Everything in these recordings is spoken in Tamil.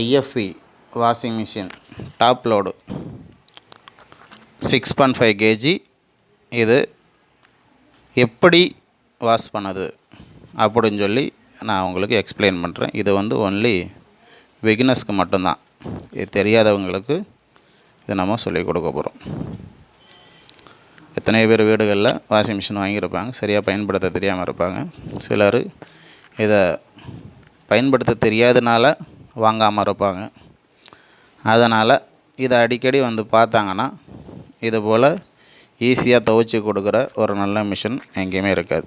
IFE washing machine top load 6.5 kg. இது எப்படி வாஷ் பண்ணுது அப்படின்னு சொல்லி நான் உங்களுக்கு எக்ஸ்பிளைன் பண்ணுறேன். இது வந்து ஒன்லி பிகினர்ஸ்க்கு மட்டும்தான். இது தெரியாதவங்களுக்கு இது நம்ம சொல்லிக் கொடுக்க போகிறோம். எத்தனை பேர் வீடுகளில் வாஷிங் மிஷின் வாங்கியிருப்பாங்க, சரியாக பயன்படுத்த தெரியாமல் இருப்பாங்க. சிலர் இதை பயன்படுத்த தெரியாதனால வாங்காமல் இருப்பாங்க. அதனால் இதை அடிக்கடி வந்து பார்த்தாங்கன்னா இது போல் ஈஸியாக துவைச்சி கொடுக்குற ஒரு நல்ல மிஷின் எங்கேயுமே இருக்காது.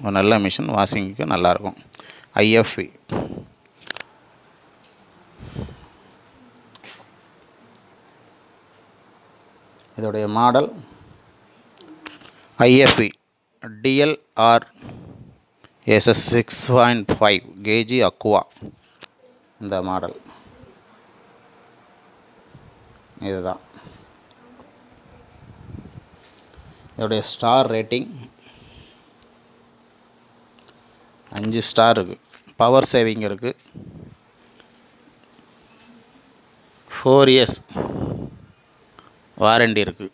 ஒரு நல்ல மிஷின் வாஷிங்க்கு நல்லாயிருக்கும். IFE இதோடைய model IFE DLR SS 6.5 kg Aqua. இந்த மாடல் இதுதான். இதோடைய ஸ்டார் ரேட்டிங் 5 ஸ்டார் இருக்குது. பவர் சேவிங் இருக்குது. 4 years வாரண்டி இருக்குது.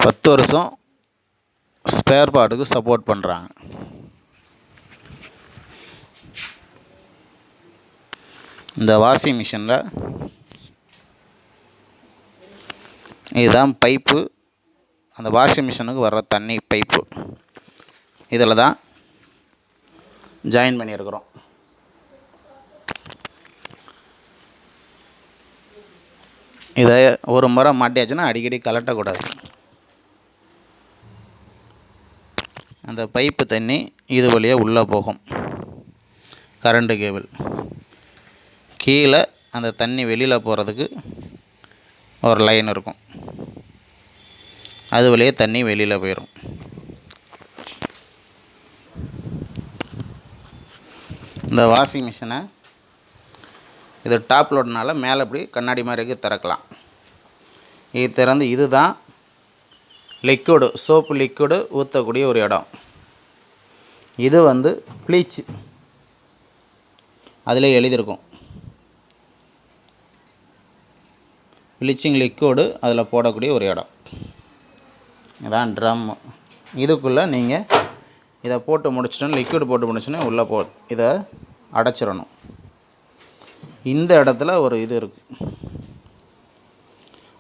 பத்து வருஷம் ஸ்பேர் பார்ட்டுக்கு சப்போர்ட் பண்ணுறாங்க. இந்த வாஷிங் மிஷினில் இதுதான் பைப்பு. அந்த வாஷிங் மிஷினுக்கு வர்ற தண்ணி பைப்பு இதில் தான் ஜாயின் பண்ணியிருக்கிறோம். இதை ஒரு முறை மாட்டியாச்சுன்னா அடிக்கடி கலட்டக்கூடாது. அந்த பைப்பு தண்ணி இது வழியாக உள்ளே போகும். கரண்ட்டு கேபிள் கீழே அந்த தண்ணி வெளியில் போகிறதுக்கு ஒரு லைன் இருக்கும். அது வழியாக தண்ணி வெளியில் போயிடும். இந்த வாஷிங் மிஷினை இது டாப் லோடுனால மேலே இப்படி கண்ணாடி மாதிரி திறக்கலாம். இது திறந்து இதுதான் லிக்விடு சோப்பு லிக்விடு ஊற்றக்கூடிய ஒரு இடம். இது வந்து ப்ளீச் அதில் எழுதியிருக்கும். ப்ளீச்சிங் லிக்விடு அதில் போடக்கூடிய ஒரு இடம். இதான் ட்ரம். இதுக்குள்ளே நீங்கள் இதை போட்டு முடிச்சிட்டோன்னு லிக்விடு போட்டு முடிச்சோன்னே உள்ளே இதை அடைச்சிடணும். இந்த இடத்துல ஒரு இது இருக்குது.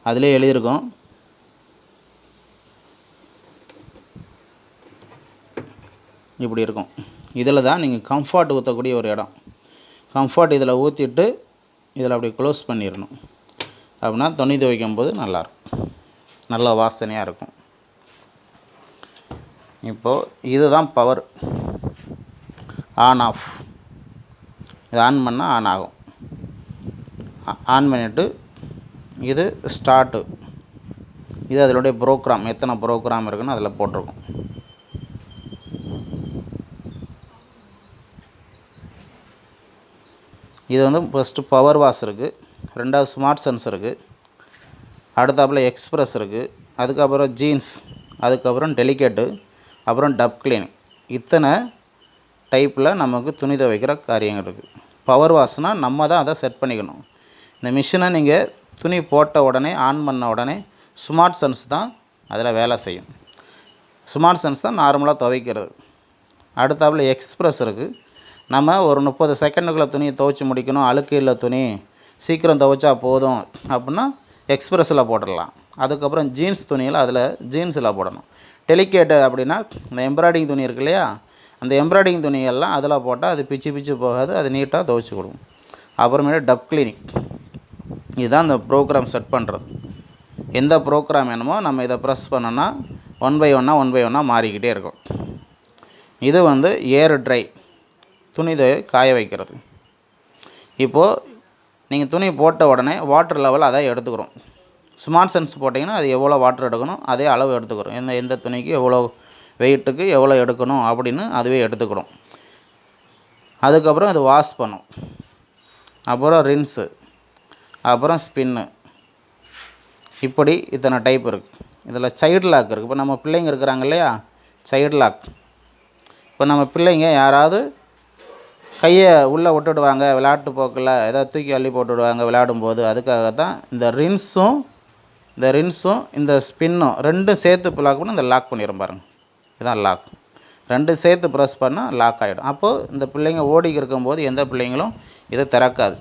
அதிலே எழுதியிருக்கோம். இப்படி இருக்கும். இதில் தான் நீங்கள் கம்ஃபர்ட் ஊற்றக்கூடிய ஒரு இடம். கம்ஃபர்ட் இதில் ஊற்றிட்டு இதில் அப்படி க்ளோஸ் பண்ணிடணும். அப்படின்னா துணி துவைக்கும் போது நல்லாயிருக்கும், நல்ல வாசனையாக இருக்கும். இப்போது இதுதான் பவர் ஆன் ஆஃப். இது ஆன் பண்ணால் ஆன் ஆகும். ஆன் பண்ணிவிட்டு இது ஸ்டார்ட்டு. இது அதனுடைய ப்ரோக்ராம். எத்தனை ப்ரோக்ராம் இருக்குன்னு அதில் போட்டிருக்கோம். இது வந்து ஃபஸ்ட்டு பவர் வாஷ் இருக்குது. ரெண்டாவது ஸ்மார்ட் சென்ஸ் இருக்குது. அடுத்தாப்பில் எக்ஸ்ப்ரெஸ் இருக்குது. அதுக்கப்புறம் ஜீன்ஸ், அதுக்கப்புறம் டெலிகேட்டு, அப்புறம் டப் கிளீன். இத்தனை டைப்பில் நமக்கு துணி துவைக்கிற காரியங்கள் இருக்குது. பவர் வாஷ்னால் நம்ம தான் அதை செட் பண்ணிக்கணும். இந்த மிஷினை நீங்கள் துணி போட்ட உடனே ஆன் பண்ண உடனே ஸ்மார்ட் சென்ஸ் தான் அதில் வேலை செய்யும். ஸ்மார்ட் சென்ஸ் தான் நார்மலாக துவைக்கிறது. அடுத்தாப்பில் எக்ஸ்ப்ரெஸ் இருக்குது. நம்ம ஒரு 30 செகண்டுக்குள்ளே துணியை துவைச்சி முடிக்கணும், அழுக்கு இல்லை துணி, சீக்கிரம் துவைச்சா போதும் அப்படின்னா எக்ஸ்ப்ரெஸ்ஸில் போட்டுடலாம். அதுக்கப்புறம் ஜீன்ஸ் துணியில் அதில் ஜீன்ஸில் போடணும். டெலிகேட்டு அப்படின்னா இந்த எம்ப்ராய்டிங் துணி இருக்கு இல்லையா, அந்த எம்ப்ராய்டிங் துணியெல்லாம் அதில் போட்டால் அது பிச்சு போகாது, அது நீட்டாக துவைச்சி கொடுக்கும். அப்புறமேட்டு டப் கிளீனிங். இதுதான் இந்த ப்ரோக்ராம் செட் பண்ணுறது. எந்த ப்ரோக்ராம் வேணுமோ நம்ம இதை ப்ரெஸ் பண்ணோன்னா ஒன் பை ஒன்னாக மாறிக்கிட்டே இருக்கும். இது வந்து ஏர் ட்ரை, துணி காய வைக்கிறது. இப்போது நீங்கள் துணி போட்ட உடனே வாட்டர் லெவல் அதை எடுத்துக்கிறோம். ஸ்மார்ட் சென்ஸ் போட்டிங்கன்னா அது எவ்வளோ வாட்டர் எடுக்கணும் அதே அளவு எடுத்துக்கிறோம். எந்த துணிக்கு எவ்வளோ வெயிட்டுக்கு எவ்வளோ எடுக்கணும் அப்படின்னு அதுவே எடுத்துக்கிறோம். அதுக்கப்புறம் அது வாஷ் பண்ணும். அப்புறம் ரின்ஸு, அப்புறம் ஸ்பின்னு. இப்படி இத்தனை டைப் இருக்குது. இதில் சைடு லாக் இருக்குது. இப்போ நம்ம பிள்ளைங்க இருக்கிறாங்க இல்லையா, சைடு லாக். இப்போ நம்ம பிள்ளைங்க யாராவது கையை உள்ளே விட்டுடுவாங்க விளையாட்டு போக்கில், ஏதாவது தூக்கி அள்ளி போட்டுவிடுவாங்க விளையாடும்போது. அதுக்காக தான் இந்த ரின்ஸும் இந்த ஸ்பின்னும் ரெண்டும் சேர்த்து லாக் பண்ணி இந்த லாக் பண்ணிடும் பாருங்கள். இதுதான் லாக். ரெண்டும் சேர்த்து ப்ரெஸ் பண்ணால் லாக் ஆகிடும். அப்போது இந்த பிள்ளைங்க ஓடிக்கு இருக்கும்போது எந்த பிள்ளைங்களும் இதை திறக்காது.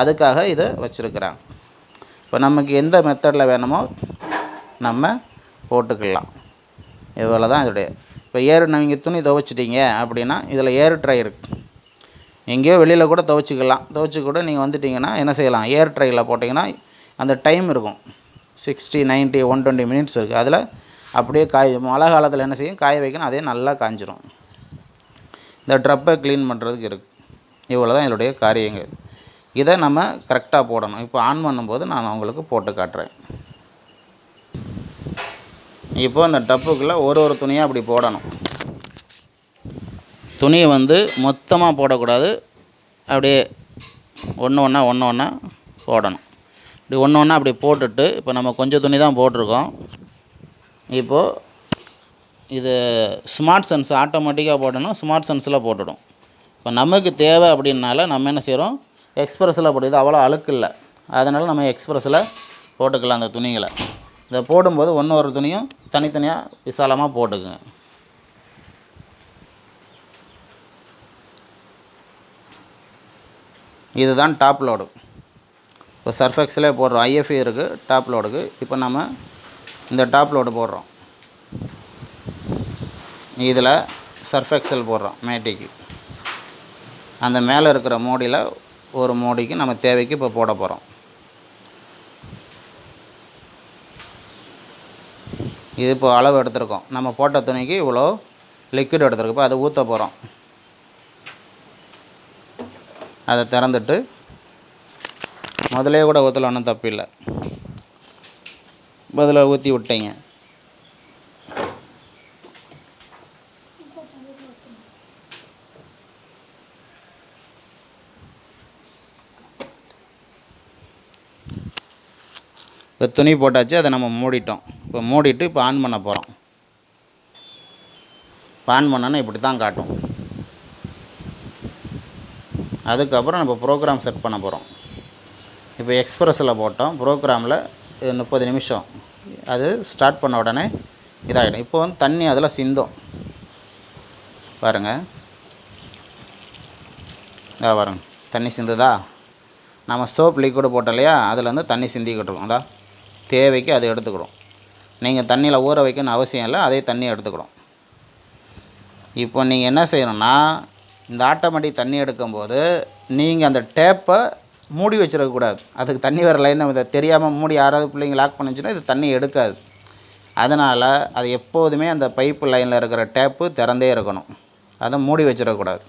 அதுக்காக இதை வச்சுருக்குறாங்க. இப்போ நமக்கு எந்த மெத்தடில் வேணுமோ நம்ம போட்டுக்கலாம். இவ்வளோ தான் இதோடைய. இப்போ நீங்கள் துணி துவைச்சிட்டிங்க அப்படின்னா இதில் ஏர் ட்ரை இருக்குது. எங்கேயோ வெளியில் கூட துவைச்சிக்கலாம். துவைச்சி கூட நீங்கள் வந்துட்டிங்கன்னா என்ன செய்யலாம், ஏர் ட்ரையில் போட்டிங்கன்னா அந்த டைம் இருக்கும் 60, 90, 120 மினிட்ஸ் இருக்குது. அதில் அப்படியே மழை காலத்தில் என்ன செய்யும், காய வைக்கணும். அதே நல்லா காஞ்சிரும். இந்த ட்ரப்பை க்ளீன் பண்ணுறதுக்கு இருக்குது. இவ்வளோ தான் இதோடைய காரியங்கள். இதை நம்ம கரெக்டாக போடணும். இப்போ ஆன் பண்ணும்போது நான் உங்களுக்கு போட்டு காட்டுறேன். இப்போ அந்த டப்புக்குள்ளே ஒரு துணியாக அப்படி போடணும். துணியை மொத்தமாக போடக்கூடாது. அப்படியே ஒன்று ஒன்றா போடணும். இப்படி ஒன்று ஒன்றா அப்படி போட்டுட்டு, இப்போ நம்ம கொஞ்சம் துணி தான் போட்டிருக்கோம். இப்போது இது ஸ்மார்ட் சென்ஸ் ஆட்டோமேட்டிக்காக போடணும். ஸ்மார்ட் சென்ஸில் போட்டுடும். இப்போ நமக்கு தேவை அப்படின்னால நம்ம என்ன செய்கிறோம், எக்ஸ்ப்ரெஸில் போடுது. அவ்வளோ அழுக்கு இல்லை, அதனால் நம்ம எக்ஸ்ப்ரெஸில் போட்டுக்கலாம் அந்த துணிகளை. இதை போடும்போது ஒரு துணியும் தனித்தனியாக விசாலமாக போட்டுக்குங்க. இதுதான் டாப் லோடு. இப்போ சர்ஃப் எக்ஸலே போடுறோம். ஐஎஃப்இ இருக்குது டாப் லோடுக்கு. இப்போ நம்ம இந்த டாப் லோடு போடுறோம். இதில் சர்ஃப் எக்ஸல் போடுறோம் மேட்டிக்கு. அந்த மேலே இருக்கிற மோடியில் ஒரு மோடிக்கு நம்ம தேவைக்கு இப்போ போட போகிறோம். இது இப்போ அளவு எடுத்துருக்கோம். நம்ம போட்ட துணிக்கு இவ்வளோ லிக்விட் எடுத்துருக்கோம். இப்போ அதை ஊற்ற போகிறோம். அதை திறந்துட்டு முதலே கூட ஊற்றல, ஒன்றும் தப்பு இல்லை. பதில் ஊற்றி விட்டீங்க. இப்போ துணி போட்டாச்சு, அதை நம்ம மூடிட்டோம். இப்போ மூடிட்டு இப்போ ஆன் பண்ண போகிறோம். இப்போ ஆன் பண்ணோன்னா இப்படி தான் காட்டும். அதுக்கப்புறம் நம்ம ப்ரோக்ராம் செட் பண்ண போகிறோம். இப்போ எக்ஸ்ப்ரெஸில் போட்டோம். ப்ரோக்ராமில் 30 நிமிஷம். அது ஸ்டார்ட் பண்ண உடனே இதாகிடும். இப்போ தண்ணி அதில் சிந்தும் பாருங்கள். பாருங்க தண்ணி சிந்துதா. நம்ம சோப் லிக்விடு போட்டோம் இல்லையா, அதில் தண்ணி சிந்திக்கிட்டு இருக்கும். அதான் தேவைக்கு அதை எடுத்துக்கிடும். நீங்கள் தண்ணியில் ஊற வைக்கணும்னு அவசியம் இல்லை, அதே தண்ணி எடுத்துக்கிடும். இப்போ நீங்கள் என்ன செய்யணும்னா, இந்த ஆட்டோமேட்டிக் தண்ணி எடுக்கும்போது நீங்கள் அந்த டேப்பை மூடி வச்சிடக்கூடாது. அதுக்கு தண்ணி வர லைனை இதை தெரியாமல் மூடி யாராவது பிள்ளைங்க லாக் பண்ணிச்சுன்னா இது தண்ணி எடுக்காது. அதனால் அது எப்போதுமே அந்த பைப்பு லைனில் இருக்கிற டேப்பு திறந்தே இருக்கணும். அதை மூடி வச்சிடக்கூடாது.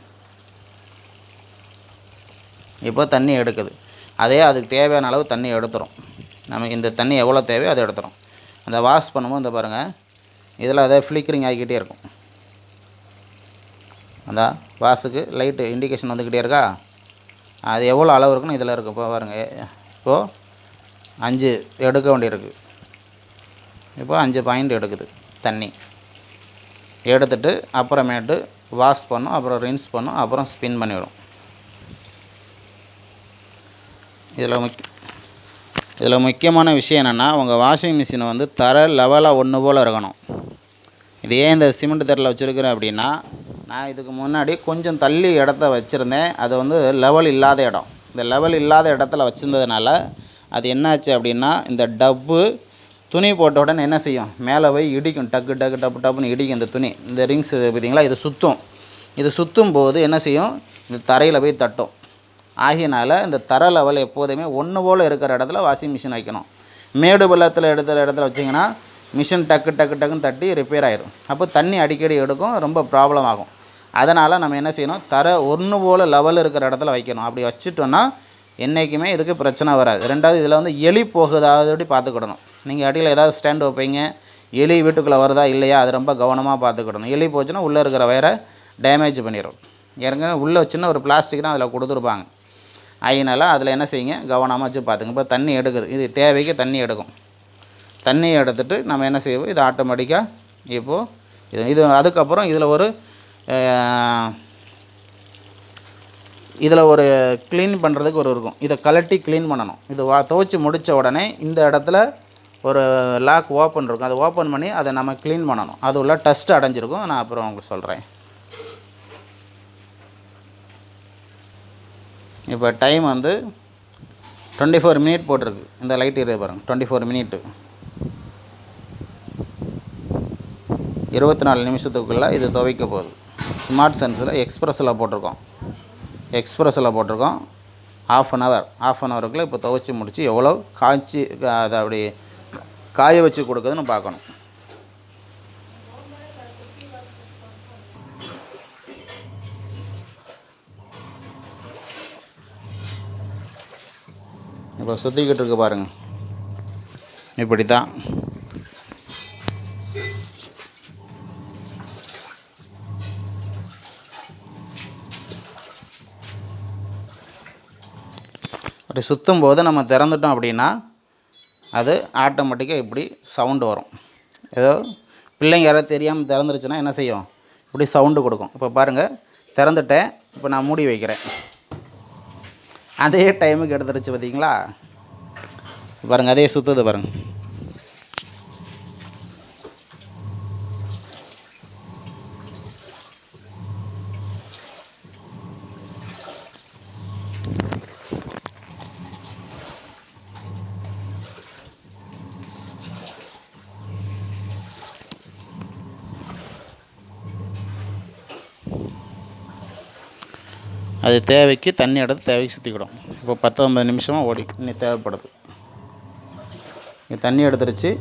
இப்போ தண்ணி எடுக்குது. அதே அதுக்கு தேவையான அளவு தண்ணி எடுத்துரும். நமக்கு இந்த தண்ணி எவ்வளோ தேவையோ அதை எடுத்துரும். அந்த வாஷ் பண்ணும்போது இந்த பாருங்கள், இதில் அதை ஃப்ளிக்கரிங் ஆகிக்கிட்டே இருக்கும். அந்த வாஷுக்கு லைட்டு இண்டிகேஷன் வந்துக்கிட்டே இருக்கா. அது எவ்வளோ அளவு இருக்குன்னு இதில் இருக்குது. இப்போ பாருங்கள், இப்போது 5 எடுக்க வேண்டியிருக்கு. இப்போ 5 பாயிண்ட் எடுக்குது தண்ணி. எடுத்துட்டு அப்புறமேட்டு வாஷ் பண்ணும், அப்புறம் ரின்ஸ் பண்ணும், அப்புறம் ஸ்பின் பண்ணிவிடும். இதில் முக்கியமான விஷயம் என்னென்னா, உங்கள் வாஷிங் மிஷின் தர லெவலாக ஒன்று போல் இருக்கணும். இது ஏன் இந்த சிமெண்ட் தரையில் வச்சுருக்கிறேன் அப்படின்னா, நான் இதுக்கு முன்னாடி கொஞ்சம் தள்ளி இடத்த வச்சுருந்தேன். அது லெவல் இல்லாத இடம். இந்த லெவல் இல்லாத இடத்துல வச்சுருந்ததுனால அது என்னாச்சு அப்படின்னா, இந்த டப்பு துணி போட்ட உடனே என்ன செய்யும், மேலே போய் இடிக்கும். டக்கு டக்கு டப்பு டப்புன்னு இடிக்கும் இந்த துணி. இந்த ரிங்ஸ் பார்த்திங்களா, இது சுற்றும். இது சுற்றும் போது என்ன செய்யும், இந்த தரையில் போய் தட்டும். ஆகியனால இந்த தர லெவல் எப்போதுமே ஒன்று போல் இருக்கிற இடத்துல வாஷிங் மிஷின் வைக்கணும். மேடு பள்ளத்தில் இடத்துல வச்சிங்கன்னா மிஷின் டக்கு டக்கு டக்குன்னு தட்டி ரிப்பேர் ஆகிடும். அப்போ தண்ணி அடிக்கடி எடுக்கும், ரொம்ப ப்ராப்ளம் ஆகும். அதனால் நம்ம என்ன செய்யணும், தர ஒன்று போல் லெவல் இருக்கிற இடத்துல வைக்கணும். அப்படி வச்சுட்டோன்னா என்றைக்குமே இதுக்கு பிரச்சனை வராது. ரெண்டாவது இதில் எலி போகுதாவது பார்த்துக்கிடணும். நீங்கள் அடியில் ஏதாவது ஸ்டாண்ட் வைப்பீங்க, எலி வீட்டுக்குள்ளே வருதா இல்லையா, அது ரொம்ப கவனமாக பார்த்துக்கிடணும். எலி போச்சுன்னா உள்ளே இருக்கிற வயரை டேமேஜ் பண்ணிடும். ஏற்கனவே உள்ளே சின்ன ஒரு பிளாஸ்டிக் தான் அதில் கொடுத்துருப்பாங்க. அதனால் அதில் என்ன செய்யுங்க, கவனமாக வச்சு பார்த்துங்க. இப்போ தண்ணி எடுக்குது, இது தேவைக்கு தண்ணி எடுக்கும். தண்ணியை எடுத்துகிட்டு நம்ம என்ன செய்வோம், இது ஆட்டோமேட்டிக்காக இப்போது இது அதுக்கப்புறம் இதில் ஒரு இதில் ஒரு க்ளீன் பண்ணுறதுக்கு ஒரு இருக்கும். இதை கழட்டி க்ளீன் பண்ணணும். இது துவைச்சி முடித்த உடனே இந்த இடத்துல ஒரு லாக் ஓப்பன் இருக்கும். அதை ஓப்பன் பண்ணி அதை நம்ம க்ளீன் பண்ணணும். அது உள்ள டஸ்ட் அடைஞ்சிருக்கும். நான் அப்புறம் உங்களுக்கு சொல்கிறேன். இப்போ டைம் வந்து 24 மினிட் போட்டிருக்கு. இந்த லைட் இருக்குது பாருங்கள், 24 மினிட்டு, 24 நிமிஷத்துக்குள்ளே இது துவைக்க போகுது. ஸ்மார்ட் சென்ஸில் எக்ஸ்ப்ரெஸ்ஸில் போட்டிருக்கோம். ½ அன் ஹவருக்குள்ளே இப்போ துவைச்சி முடித்து எவ்வளோ காய்ச்சி அதை அப்படி காய வச்சு கொடுக்குதுன்னு பார்க்கணும். இப்போ சுற்றிக்கிட்டு இருக்கு பாருங்கள். இப்படி தான் அப்படி சுற்றும் போது நம்ம திறந்துட்டோம் அப்படின்னா அது ஆட்டோமேட்டிக்காக இப்படி சவுண்டு வரும். ஏதோ பிள்ளைங்க யாராவது தெரியாமல் திறந்துருச்சுன்னா என்ன செய்யும், இப்படி சவுண்டு கொடுக்கும். இப்போ பாருங்கள், திறந்துட்டேன். இப்போ நான் மூடி வைக்கிறேன். அதே டைமுக்கு எடுத்துருச்சு பார்த்தீங்களா? பாருங்கள், அதே சுற்றுது பாருங்கள். அது தேவைக்கு தண்ணி எடுத்து தேவைக்கு சுற்றிக்கிடும். இப்போ 19 நிமிஷமாக ஓடி இன்னி தேவைப்படுது. நீ தண்ணி எடுத்துருச்சு.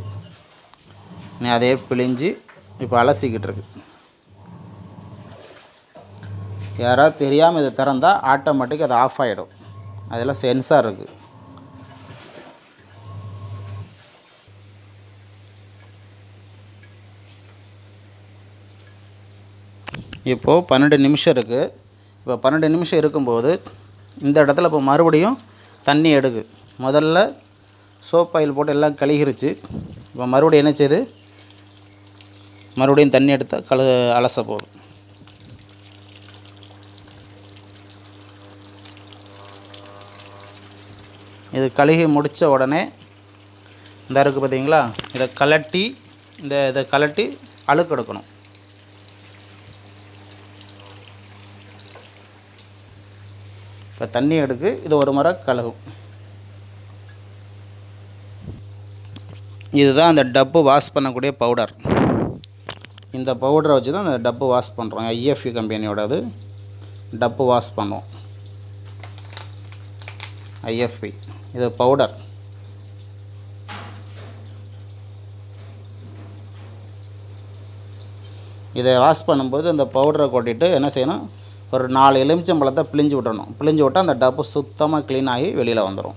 நீ அதே பிழிஞ்சு இப்போ அலசிக்கிட்டு இருக்கு. யாராவது தெரியாமல் இதை திறந்தால் ஆட்டோமேட்டிக் அது ஆஃப் ஆகிடும். அதெல்லாம் சென்சார் இருக்குது. இப்போது 12 நிமிஷம் இருக்குது. இப்போ 12 நிமிஷம் இருக்கும்போது இந்த இடத்துல இப்போ மறுபடியும் தண்ணி எடுக்கு. முதல்ல சோப் ஆயில் போட்டு எல்லாம் கழுகிருச்சு. இப்போ மறுபடியும் என்ன செய்யுது, மறுபடியும் தண்ணி எடுத்தால் அலச போகுது. இது கழுகி முடித்த உடனே இந்த இருக்குது பார்த்தீங்களா, இதை கலட்டி அழுக்கு எடுக்கணும். இப்போ தண்ணி எடுக்கு. இது ஒரு முறை கழுகும். இதுதான் அந்த டப்பு வாஷ் பண்ணக்கூடிய பவுடர். இந்த பவுடரை வச்சு தான் அந்த டப்பு வாஷ் பண்ணுறோம். ஐஎஃப்இ கம்பெனியோடது டப்பு வாஷ் பண்ணுவோம். ஐஎஃப்இ இது பவுடர். இதை வாஷ் பண்ணும்போது அந்த பவுடரை கொட்டிட்டு என்ன செய்யணும், ஒரு 4 எலுமிச்சம்பழத்தை பிழிஞ்சு விட்டணும். பிழிஞ்சு விட்டால் அந்த டப்பு சுத்தமாக க்ளீன் ஆகி வெளியில் வந்துடும்.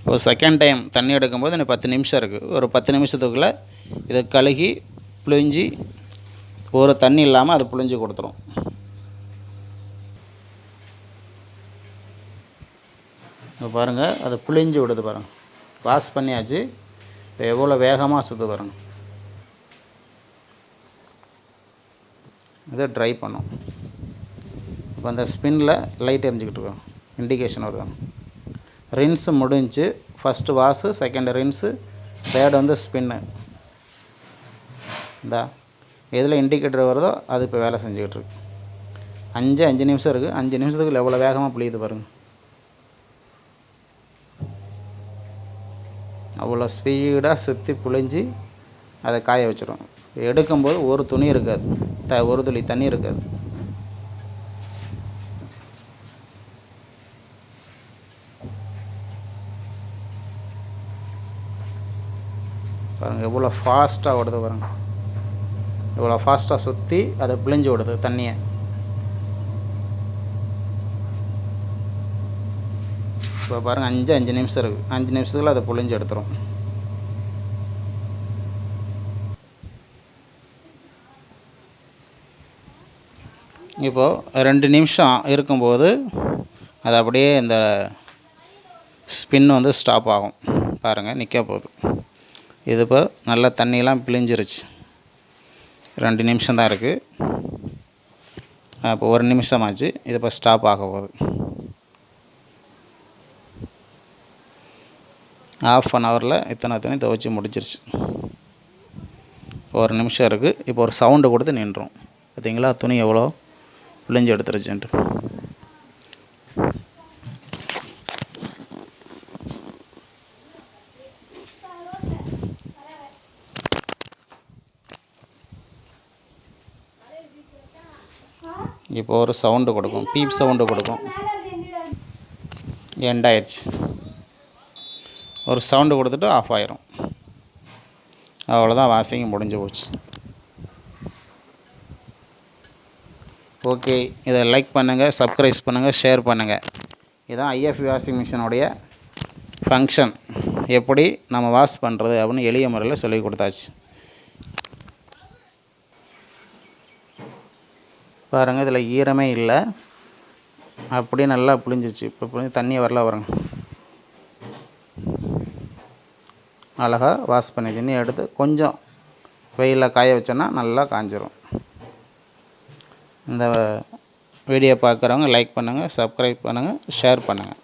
ஒரு செகண்ட் டைம் தண்ணி எடுக்கும்போது எனக்கு 10 நிமிஷம் இருக்குது. ஒரு 10 நிமிஷத்துக்குள்ளே இதை கழுகி பிழிஞ்சி ஒரு தண்ணி இல்லாமல் அதை பிழிஞ்சு கொடுத்துரும். இப்போ பாருங்கள், அதை பிழிஞ்சு விடுது பாருங்கள். வாஷ் பண்ணியாச்சு. இப்போ எவ்வளோ வேகமாக சுற்று பாருங்கள். இதை ட்ரை பண்ணும். இப்போ அந்த ஸ்பின்னில் லைட் எரிஞ்சிக்கிட்டு இருக்கோம், இண்டிகேஷன் வருது. ரின்ஸு முடிஞ்சு. First wash, second rinse, third வந்து ஸ்பின்னு. இந்தா எதில் இண்டிகேட்டர் வருதோ அது இப்போ வேலை செஞ்சுக்கிட்டு இருக்கு. 5 நிமிஷம் இருக்குது. 5 நிமிஷத்துக்குள்ள எவ்வளோ வேகமாக புளியுது பாருங்கள். அவ்வளோ ஸ்பீடாக சுற்றி புழிஞ்சு அதை காய வச்சிடும். எடுக்கும்போது ஒரு துணி இருக்காது, ஒரு துளி தண்ணி இருக்காது. பாருங்கள் எவ்வளோ ஃபாஸ்ட்டாக ஓடுது பாருங்கள். இவ்வளோ ஃபாஸ்ட்டாக சுற்றி அதை பிழிஞ்சு விடுது தண்ணியை. இப்போ பாருங்கள் 5 நிமிஷம் இருக்குது. 5 நிமிஷத்துக்குள்ள அதை பிழிஞ்சு எடுத்துரும். இப்போது 2 நிமிஷம் இருக்கும்போது அது அப்படியே இந்த ஸ்பின் வந்து ஸ்டாப் ஆகும். பாருங்கள் நிற்க போகுது. இது இப்போ நல்லா தண்ணியெலாம் பிழிஞ்சிருச்சு. 2 நிமிஷம் தான் இருக்குது. இப்போ 1 நிமிஷம் ஆச்சு. இது இப்போ ஸ்டாப் ஆக போகுது. ½ அன் ஹவரில் இத்தனை துணி துவைச்சி முடிச்சிருச்சு. 1 நிமிஷம் இருக்குது. இப்போ ஒரு சவுண்டு கொடுத்து நின்றோம். பார்த்தீங்களா துணி எவ்வளோ புழிஞ்சு எடுத்துருச்சுன்ட்டு. இப்போ ஒரு சவுண்டு கொடுக்கும், பீப் சவுண்டு கொடுக்கும். எண்ட் ஆயிடுச்சு. ஒரு சவுண்டு கொடுத்துட்டு ஆஃப் ஆயிரும். அவ்வளோதான், வாஷிங் முடிஞ்சு போச்சு. ஓகே, இதை லைக் பண்ணுங்கள், சப்ஸ்கிரைப் பண்ணுங்கள், ஷேர் பண்ணுங்கள். இதுதான் ஐஎஃப்இ வாஷிங் மிஷினுடைய ஃபங்க்ஷன். எப்படி நம்ம வாஷ் பண்ணுறது அப்படின்னு எளிய முறையில் சொல்லி கொடுத்தாச்சு. பாருங்கள், இதில் ஈரமே இல்லை, அப்படியே நல்லா புளிஞ்சிச்சு. இப்போ புளிஞ்சு தண்ணி வரல வருங்க. அழகாக வாஷ் பண்ணி தண்ணி எடுத்து கொஞ்சம் வெயிலில் காய வச்சோன்னா நல்லா காஞ்சிரும். இந்த வீடியோ பார்க்குறவங்க லைக் பண்ணுங்கள், சப்ஸ்கிரைப் பண்ணுங்கள், ஷேர் பண்ணுங்கள்.